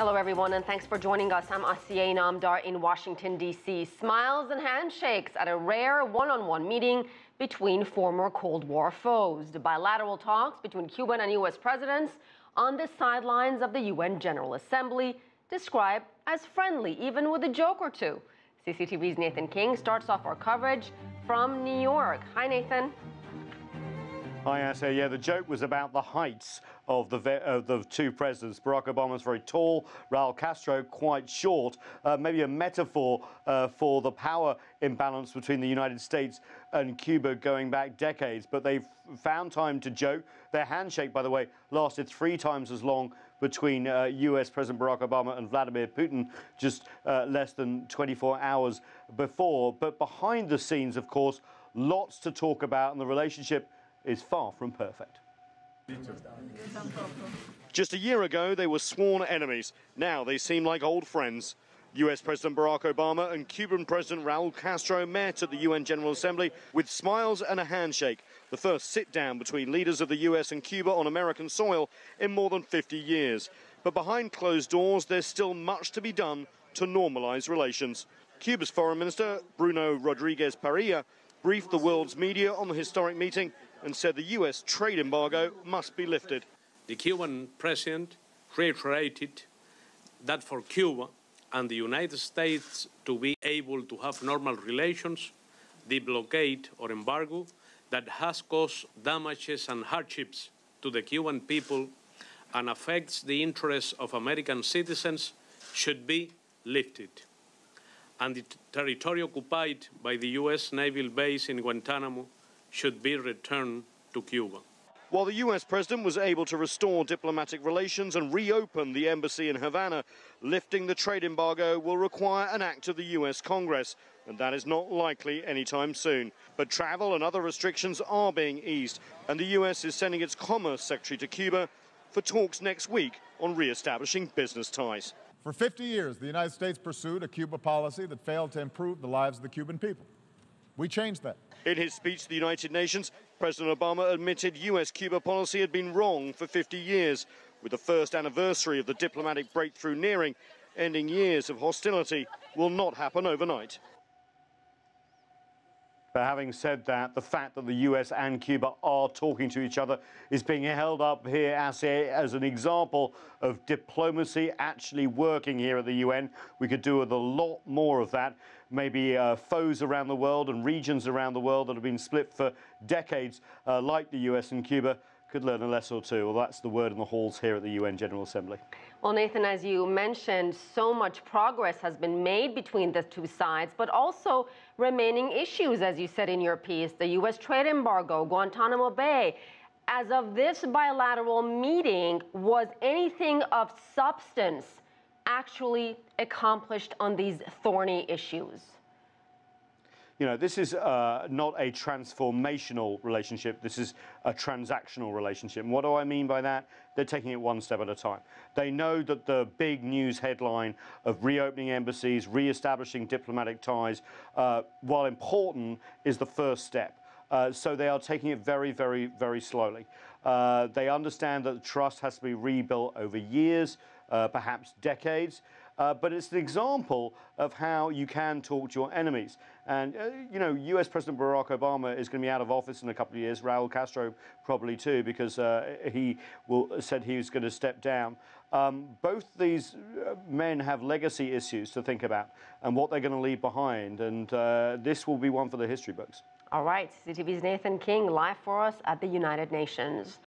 Hello, everyone, and thanks for joining us. I'm Asiye Namdar in Washington, D.C. Smiles and handshakes at a rare one-on-one meeting between former Cold War foes. The bilateral talks between Cuban and U.S. presidents on the sidelines of the UN General Assembly, described as friendly, even with a joke or two. CCTV's Nathan King starts off our coverage from New York. Hi, Nathan. Hi, Asa. Yeah, the joke was about the heights of the two presidents. Barack Obama's very tall, Raul Castro quite short. Maybe a metaphor for the power imbalance between the United States and Cuba going back decades. But they've found time to joke. Their handshake, by the way, lasted 3 times as long between US President Barack Obama and Vladimir Putin just less than 24 hours before. But behind the scenes, of course, lots to talk about, and the relationship is far from perfect. Just a year ago, they were sworn enemies. Now they seem like old friends. US President Barack Obama and Cuban President Raul Castro met at the UN General Assembly with smiles and a handshake, the first sit-down between leaders of the US and Cuba on American soil in more than 50 years. But behind closed doors, there's still much to be done to normalize relations. Cuba's Foreign Minister, Bruno Rodriguez Parilla, briefed the world's media on the historic meeting and said the US trade embargo must be lifted. The Cuban president reiterated that for Cuba and the United States to be able to have normal relations, the blockade or embargo that has caused damages and hardships to the Cuban people and affects the interests of American citizens should be lifted. And the territory occupied by the U.S. naval base in Guantanamo should be returned to Cuba. While the US president was able to restore diplomatic relations and reopen the embassy in Havana, lifting the trade embargo will require an act of the US Congress, and that is not likely anytime soon. But travel and other restrictions are being eased, and the US is sending its Commerce Secretary to Cuba for talks next week on re-establishing business ties. For 50 years, the United States pursued a Cuba policy that failed to improve the lives of the Cuban people. We changed that. In his speech to the United Nations, President Obama admitted US-Cuba policy had been wrong for 50 years, with the first anniversary of the diplomatic breakthrough nearing. Ending years of hostility will not happen overnight. But having said that, the fact that the US and Cuba are talking to each other is being held up here as an example of diplomacy actually working here at the UN. We could do with a lot more of that. Maybe foes around the world and regions around the world that have been split for decades, like the US and Cuba, could learn a lesson or two. Well, that's the word in the halls here at the UN General Assembly. Well, Nathan, as you mentioned, so much progress has been made between the two sides, but also remaining issues, as you said in your piece, the U.S. trade embargo, Guantanamo Bay. As of this bilateral meeting, was anything of substance actually accomplished on these thorny issues? You know, this is not a transformational relationship. This is a transactional relationship. And what do I mean by that? They're taking it one step at a time. They know that the big news headline of reopening embassies, re-establishing diplomatic ties, while important, is the first step. So they are taking it very, very, very slowly. They understand that the trust has to be rebuilt over years, perhaps decades. But it's an example of how you can talk to your enemies. And, you know, US President Barack Obama is going to be out of office in a couple of years. Raul Castro probably too, because he said he was going to step down. Both these men have legacy issues to think about and what they're going to leave behind. And this will be one for the history books. All right, CCTV's Nathan King live for us at the United Nations.